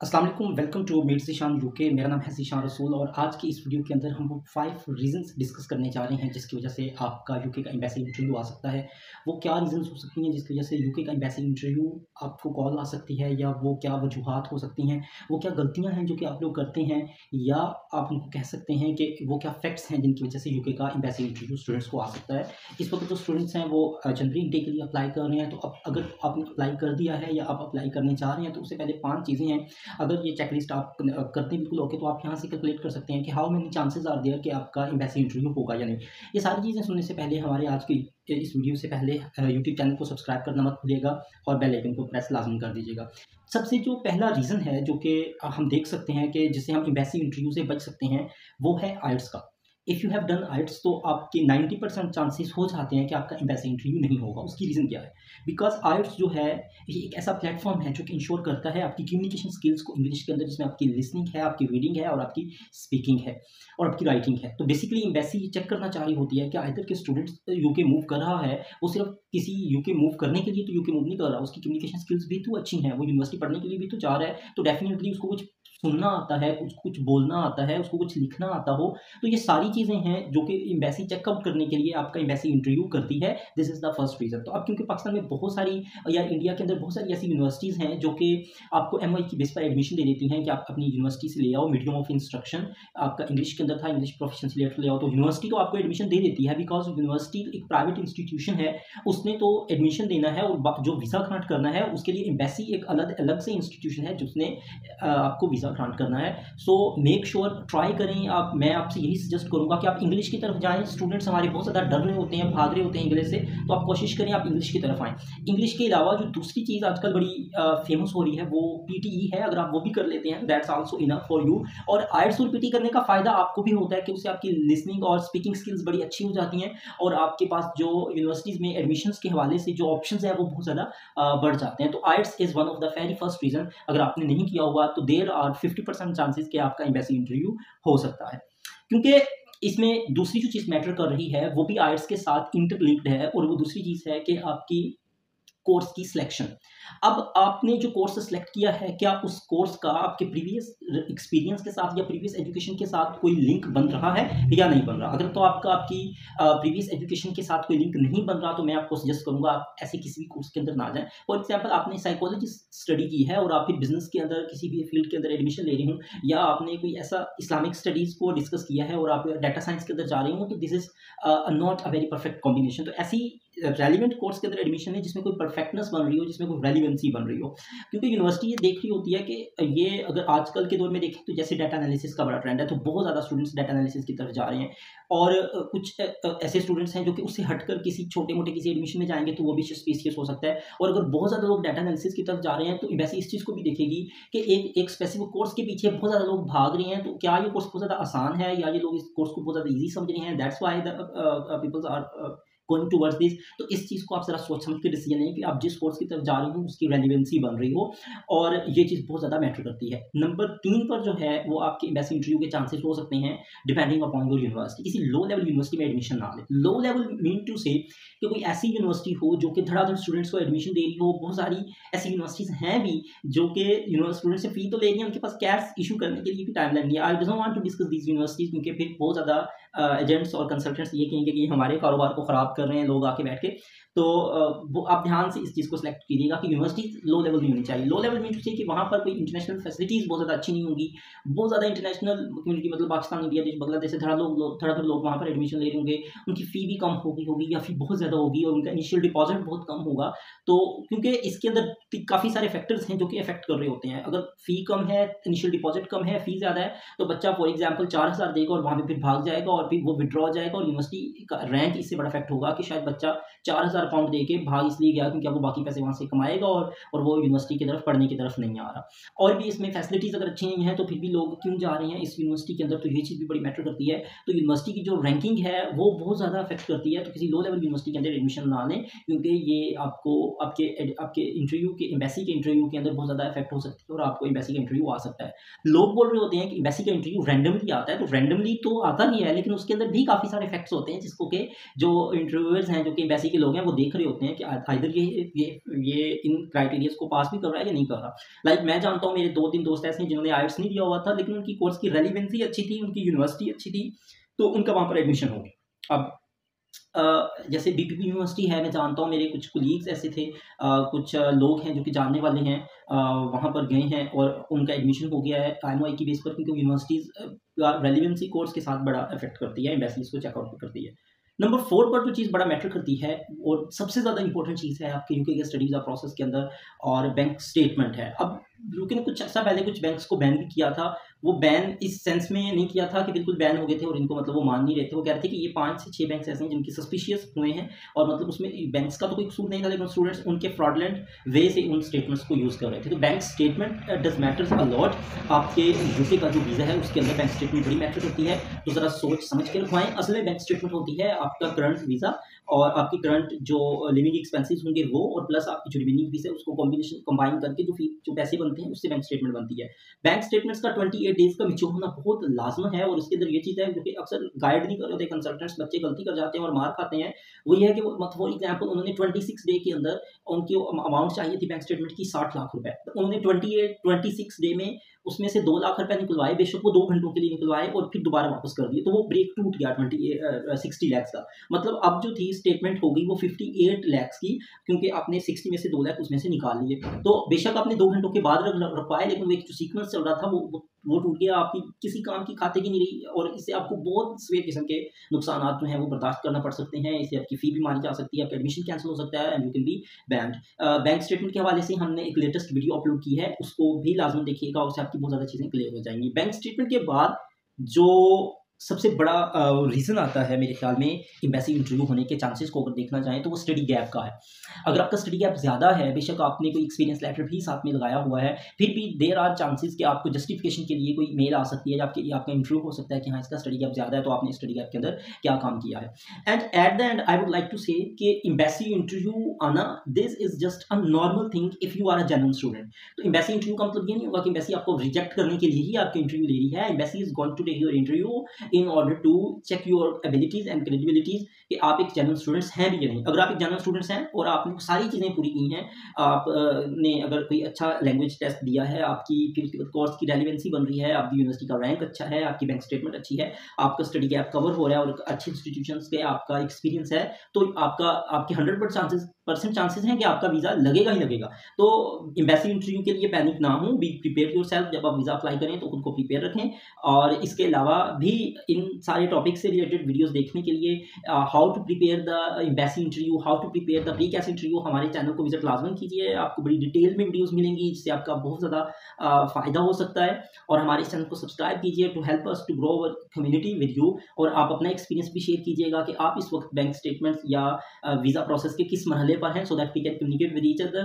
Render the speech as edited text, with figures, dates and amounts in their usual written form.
अस्सलाम वालेकुम, welcome to meet Zeeshan UK. मेरा नाम है ज़ीशान रसूल और आज की इस वीडियो के अंदर हम 5 रीज़न्स डिस्कस करने जा रहे हैं जिसकी वजह से आपका यूके का एम्बेसी इंटरव्यू आ सकता है। वो क्या रीज़न्स हो सकती हैं जिसकी वजह से यूके का एम्बेसी इंटरव्यू आपको कॉल आ सकती है, या वो क्या वजूहात हो सकती हैं, वो क्या गलतियाँ हैं जो कि आप लोग करते हैं, या आप उनको कह सकते हैं कि वो क्या फैक्ट्स हैं जिनकी वजह से यूके का एम्बेसी इंटरव्यू स्टूडेंट्स को आ सकता है। इस वक्त जो स्टूडेंट्स हैं वो जनवरी इंटेक के लिए अप्लाई कर रहे हैं, तो अब अगर आपने अप्लाई कर दिया है या आप अप्लाई करने जा रहे हैं तो उससे पहले 5 चीज़ें हैं। अगर ये चेकलिस्ट आप करते बिल्कुल ओके, तो आप यहाँ से कैलकुलेट कर सकते हैं कि how many chances are there कि आपका एम्बेसी इंटरव्यू होगा या नहीं। ये सारी चीज़ें सुनने से पहले हमारे आज की इस वीडियो से पहले यूट्यूब चैनल को सब्सक्राइब करना मत भूलिएगा और बेल आइकन को प्रेस लाजमी कर दीजिएगा। सबसे जो पहला रीज़न है जो कि हम देख सकते हैं कि जिससे हम एम्बेसी इंटरव्यू से बच सकते हैं, वो है आइल्स का। इफ़ यू हैव डन आइल्स तो आपके 90% चांसेस हो जाते हैं कि आपका एम्बेसी इंटरव्यू नहीं होगा। उसकी रीज़न क्या है? बिकॉज़ आइल्स जो है ये एक ऐसा प्लेटफ़ॉर्म है जो कि इंश्योर करता है आपकी कम्युनिकेशन स्किल्स को इंग्लिश के अंदर, जिसमें आपकी लिसनिंग है, आपकी रीडिंग है और आपकी स्पीकिंग है और आपकी राइटिंग है। तो बेसिकली एम्बेसी ये चेक करना चाह रही होती है कि आइदर के स्टूडेंट्स यूके मूव कर रहा है, वो सिर्फ़ किसी यूके मूव करने के लिए तो यूके मूव नहीं कर रहा, उसकी कम्युनिकेशन स्किल्स भी तो अच्छी हैं, वो यूनिवर्सिटी पढ़ने के लिए भी तो जा रहा है, तो डेफ़िनिटली उसको कुछ सुनना आता है, उसको कुछ बोलना आता है, उसको कुछ लिखना आता हो। तो ये सारी चीज़ें हैं जो कि एम्बेसी चेकआउट करने के लिए आपका एम्बेसी इंटरव्यू करती है। This is the first reason. तो अब क्योंकि पाकिस्तान में बहुत सारी या इंडिया के अंदर बहुत सारी ऐसी यूनिवर्सिटीज़ हैं जो कि आपको एमओई की बेस पर एडमिशन दे देती हैं कि आप अपनी यूनिवर्सिटी से ले आओ मीडियम ऑफ इंस्ट्रक्शन। आपका इंग्लिश के अंदर था, इंग्लिश प्रोफिशिएंसी लेटर ले आओ, तो यूनिवर्सिटी तो आपको एडमिशन दे देती है बिकॉज़ यूनिवर्सिटी एक प्राइवेट इंस्टीट्यूशन है, उसने तो एडमिशन देना है और जो वीज़ा ग्रांट करना है उसके लिए एम्बेसी एक अलग अलग से इंस्टीट्यूशन है जिसने आपको वीज़ा ग्रांट करना है। सो मेक श्योर ट्राई करें आप। मैं आपसे यही सजेस्ट करूँगा कि आप इंग्लिश की तरफ जाएँ। स्टूडेंट्स हमारे बहुत ज़्यादा डर रहे होते हैं, भाग रहे होते हैं इंग्लिश से, तो आप कोशिश करें आप इंग्लिश की तरफ आएँ। इंग्लिश के अलावा जो दूसरी चीज़ आजकल बड़ी फेमस हो रही है वो पीटीई है। अगर आप वो भी कर लेते हैं that's also enough for you. और आइल्स और पीटी करने का फ़ायदा आपको भी होता है कि उससे आपकी लिसनिंग और स्पीकिंग स्किल्स बड़ी अच्छी हो जाती हैं और आपके पास जो यूनिवर्सिटीज़ में एडमिशन्स के हवाले से जो ऑप्शंस हैं वो बहुत ज़्यादा बढ़ जाते हैं। तो aisles is one of the very first reason. अगर आपने नहीं किया होगा तो देयर आर 50% चांसेस कि आपका एम्बेसी इंटरव्यू हो सकता है। क्योंकि इसमें दूसरी जो चीज़ मैटर कर रही है वो भी आइल्स के साथ इंटरलिंक्ड है, और वो दूसरी चीज़ है कि आपकी कोर्स की सिलेक्शन। अब आपने जो कोर्स सेलेक्ट किया है, क्या उस कोर्स का आपके प्रीवियस एक्सपीरियंस के साथ या प्रीवियस एजुकेशन के साथ कोई लिंक बन रहा है या नहीं बन रहा? अगर तो आपका आपकी प्रीवियस एजुकेशन के साथ कोई लिंक नहीं बन रहा, तो मैं आपको सजेस्ट करूँगा आप ऐसे किसी भी कोर्स के अंदर ना जाएँ। फॉर एग्ज़ाम्पल आपने साइकोलॉजी स्टडी की है और आप फिर बिज़नेस के अंदर किसी भी फील्ड के अंदर एडमिशन ले रहे हों, या आपने कोई ऐसा इस्लामिक स्टडीज़ को डिस्कस किया है और आप डाटा साइंस के अंदर जा रहे हो, तो this is not a very perfect combination. तो ऐसी रेलिवेंट कोर्स के अंदर एडमिशन है जिसमें कोई परफेक्टनेस बन रही हो, जिसमें कोई रेलिवेंसी बन रही हो। क्योंकि यूनिवर्सिटी ये देख रही होती है कि ये अगर आजकल के दौर में देखें तो जैसे डाटा एनालिसिस का बड़ा ट्रेंड है, तो बहुत ज़्यादा स्टूडेंट्स डाटा एनालिसिस की तरफ जा रहे हैं, और कुछ ऐसे स्टूडेंट्स हैं जो कि उससे हटकर किसी छोटे-मोटे किसी एडमिशन में जाएँगे तो वो भी स्पेसियस हो सकता है। और अगर बहुत ज़्यादा लोग डाटा एनालिसिस की तरफ जा रहे हैं तो एम्बेसी इस चीज़ को भी देखेगी कि एक एक स्पेसिफिक कोर्स के पीछे बहुत ज़्यादा लोग भाग रहे हैं, तो क्या ये कोर्स बहुत ज़्यादा आसान है या ये लोग इस कोर्स को बहुत ज़्यादा ईज़ी समझ रहे हैं? That's why the peoples are going towards this. तो इस चीज़ को आप ज़रा सोच समझ के डिसीजन लें कि आप जिस कोर्स की तरफ जा रहे हो उसकी रेलिवेंसी बन रही हो, और ये चीज़ बहुत ज़्यादा मैटर करती है। नंबर 3 पर जो है वो आपके एम्बेसी इंटरव्यू के चांसेस हो सकते हैं डिपेंडिंग अपॉन योर यूनिवर्सिटी। किसी लो लेवल यूनिवर्सिटी में एडमिशन ना लें। Low level mean to say कि कोई ऐसी यूनिवर्सिटी हो जो कि धड़ाधड़ स्टूडेंट्स को एडमिशन दे रही हो। बहुत सारी ऐसी यूनिवर्सिटीज़ हैं भी जो कि स्टूडेंट से फी तो ले रही हैं, उनके पास कैश इश्यू करने के लिए भी टाइमलाइन नहीं है। I don't want to discuss these universities, क्योंकि फिर बहुत ज़्यादा एजेंट्स और कंसल्टेंट्स ये कहेंगे कि हमारे कारोबार को ख़राब कर रहे हैं लोग आके बैठ के। तो वो आप ध्यान से इस चीज़ को सिलेक्ट कीजिएगा कि यूनिवर्सिटी लो लेवल नहीं होनी चाहिए। Low level mean to say कि वहाँ पर कोई इंटरनेशनल फैसिलिटीज़ बहुत ज़्यादा अच्छी नहीं होंगी। बहुत ज़्यादा इंटरनेशनल कम्युनिटी मतलब पाकिस्तान, इंडिया, देश, बांग्लादेश से धड़ाधड़ लोग वहाँ पर एडमिशन ले रहे होंगे। उनकी फ़ी भी कम होगी या फ़ी बहुत ज़्यादा होगी और उनका इनिशियल डिपॉज़िट बहुत कम होगा। तो क्योंकि इसके अंदर काफ़ी सारे फैक्टर्स हैं जो कि अफ़ेक्ट कर रहे होते हैं। अगर फ़ी कम है, इनिशियल डिपॉज़िट कम है, फ़ी ज़्यादा है, तो बच्चा फॉर एग्ज़ाम्पल 4000 देगा और वहाँ पे फिर भाग जाएगा और फिर वो विथड्रॉ हो जाएगा, और यूनिवर्सिटी का रैंक इससे बड़ा इफ़ेक्ट होगा कि शायद बच्चा 4000 पाउंड देके भाग इसलिए गया क्योंकि अब वो बाकी पैसे वहाँ से कमाएगा और वो यूनिवर्सिटी की तरफ पढ़ने की तरफ नहीं आ रहा। और भी इसमें फैसिलिटीज़ अगर अच्छी नहीं है तो फिर भी लोग क्यों जा रहे हैं इस यूनिवर्सिटी के अंदर, तो ये चीज़ भी बड़ी मैटर करती है। तो यूनिवर्सिटी की जो रैंकिंग है वो बहुत ज़्यादा अफेक्ट करती है। तो किसी लो लेवल यूनिवर्सिटी के अंदर एडमिशन ना लें, क्योंकि ये आपको आपके इंटरव्यू के एम्बेसी के इंटरव्यू के अंदर बहुत ज़्यादा इफेक्ट हो सकती है और आपको एम्बेसी का इंटरव्यू आ सकता है। लोग बोल रहे होते हैं कि एम्बेसी का इंटरव्यू रैंडमली आता है, तो रैंडमली तो आता ही है, लेकिन उसके अंदर भी काफ़ी सारे फैक्ट्स होते हैं जिसको कि जो इंटरव्यूअर्स हैं, जो कि एम्बेसी के लोग हैं, वो देख रहे होते हैं कि आइदर ये इन क्राइटेरियाज को पास भी कर रहा है या नहीं कर रहा। लाइक मैं जानता हूँ मेरे 2-3 दोस्त ऐसे हैं जिन्होंने आईएलटीएस नहीं दिया हुआ था, लेकिन उनकी कोर्स की रेलिवेंसी अच्छी थी, उनकी यूनिवर्सिटी अच्छी थी, तो उनका वहाँ पर एडमिशन हो गया। अब जैसे बीपीपी यूनिवर्सिटी है, मैं जानता हूँ मेरे कुछ कोलीग्स ऐसे थे, कुछ लोग हैं जो कि जानने वाले हैं, वहाँ पर गए हैं और उनका एडमिशन हो गया है आईएमओआई की बेस पर, क्योंकि यूनिवर्सिटीज़ रेलिवेंसी कोर्स के साथ बड़ा इफेक्ट करती है, एम्बेसीज को चेकआउट करती है। नंबर 4 पर जो चीज़ बड़ा मैटर करती है और सबसे ज़्यादा इंपॉर्टेंट चीज़ है आपके यूके के स्टडी वीज़ा प्रोसेस के अंदर, और बैंक स्टेटमेंट है। अब यूके ने कुछ अर्सा पहले कुछ बैंक्स को बैन भी किया था। वो बैन इस सेंस में नहीं किया था कि बिल्कुल बैन हो गए थे और इनको मतलब वो मान नहीं रहे थे। वो कह रहे थे कि ये 5 से 6 बैंक्स ऐसे हैं जिनकी सस्पिशियस हुए हैं, और मतलब उसमें बैंक्स का तो कोई कसूर नहीं था, लेकिन स्टूडेंट्स उनके फ्रॉडलेंट वे से उन स्टेटमेंट्स को यूज़ कर रहे थे। तो bank statement does matters a lot. आपके यूके का जो वीज़ा है उसके अंदर बैंक स्टेटमेंट बड़ी मैटर करती है, तो ज़रा सोच समझ के रखवाएं। असल में बैंक स्टेटमेंट होती है आपका करंट वीज़ा और आपकी करंट जो लिविंग एक्सपेंसेस होंगे वो, और प्लस आपकी जो रिमेनिंग फीस है उसको कॉम्बिनेशन कंबाइन करके जो पैसे बनते हैं उससे बैंक स्टेटमेंट बनती है। बैंक स्टेटमेंट्स का 28 डेज का मिच्योर होना बहुत लाजम है, और इसके अंदर ये चीज़ है जो कि अक्सर गाइड नहीं कर रहे होते कंसल्टेंट्स, बच्चे गलती कर जाते हैं और मार खाते हैं। वो ये है कि फॉर एग्जाम्पल उन्होंने 26 डे के अंदर उनकी अमाउंट चाहिए थी बैंक स्टेटमेंट की 60 लाख रुपए, तो उन्होंने 26 डे में उसमें से 2 लाख रुपए निकलवाए, बेशक वो 2 घंटों के लिए निकलवाए और फिर दोबारा वापस कर दिए, तो वो ब्रेक टूट गया 60 लैक्स का। मतलब अब जो थी स्टेटमेंट हो गई वो 58 लैक्स की, क्योंकि आपने 60 में से 2 लाख उसमें से निकाल लिए। तो बेशक आपने 2 घंटों के बाद रखवाए, लेकिन वो एक जो सीक्वेंस चल रहा था वो टूट गया, आपकी किसी काम की खाते की नहीं रही, और इससे आपको बहुत सवेर किस्म के नुकसान जो हैं वो बर्दाश्त करना पड़ सकते हैं। इससे आपकी फ़ी भी मारी जा सकती है, आपका एडमिशन कैंसिल हो सकता है, and you can be band. Bank statement के हवाले से हमने एक लेटेस्ट वीडियो अपलोड की है, उसको भी लाजमन देखिएगा, उससे आपकी बहुत ज़्यादा चीज़ें क्लियर हो जाएंगी। बैंक स्टेटमेंट के बाद जो सबसे बड़ा रीज़न आता है मेरे ख्याल में एम्बेसी इंटरव्यू होने के चांसेस को अगर देखना चाहें तो वो स्टडी गैप का है। अगर आपका स्टडी गैप ज़्यादा है, बेशक आपने कोई एक्सपीरियंस लेटर भी साथ में लगाया हुआ है, फिर भी देयर आर चांसेस कि आपको जस्टिफिकेशन के लिए कोई मेल आ सकती है, आपका इंटरव्यू हो सकता है कि हाँ इसका स्टडी गैप ज़्यादा है, तो आपने स्टडी गैप के अंदर क्या काम किया है। And at the end I would like to say कि एम्बेसी इंटरव्यू आना, this is just a normal thing if you are a genuine student. तो एम्बेसी इंटरव्यू का मतलब ये नहीं होगा कि एम्बेसी आपको रिजेक्ट करने के लिए ही आपकी इंटरव्यू ले रही है। Embassy is going to take your interview in order to check your abilities and credibilities कि आप एक जेन्युइन स्टूडेंट्स हैं भी या नहीं। अगर आप एक जेन्युइन स्टूडेंट्स हैं और आपने सारी चीज़ें पूरी की हैं, आपने अगर कोई अच्छा लैंग्वेज टेस्ट दिया है, आपकी फिर कोर्स की रेलिवेंसी बन रही है, आपकी यूनिवर्सिटी का रैंक अच्छा है, आपकी बैंक स्टेटमेंट अच्छी है, आपका स्टडी गैप कवर हो रहा है और अच्छे इंस्टीट्यूशन पे आपका एक्सपीरियंस है, तो आपके 100% चांसेस हैं कि आपका वीज़ा लगेगा ही लगेगा। तो एम्बेसी इंटरव्यू के लिए पैनिक ना हो, बी प्रिपेयर योरसेल्फ। जब आप वीज़ा अप्लाई करें तो खुद को प्रिपेयर रखें, और इसके अलावा भी इन सारे टॉपिक से रिलेटेड वीडियोस देखने के लिए how to prepare the embassy interview, how to prepare the pre CAS interview, हमारे चैनल को विजिट लाजमन कीजिए। आपको बड़ी डिटेल में वीडियोस मिलेंगी जिससे आपका बहुत ज़्यादा फ़ायदा हो सकता है। और हमारे इस चैनल को सब्सक्राइब कीजिए to help us to grow our community with you, और आप अपना एक्सपीरियंस भी शेयर कीजिएगा कि आप इस वक्त बैंक स्टेटमेंट्स या वीज़ा प्रोसेस के किस मरहले पर हैं, so that we can communicate with each other.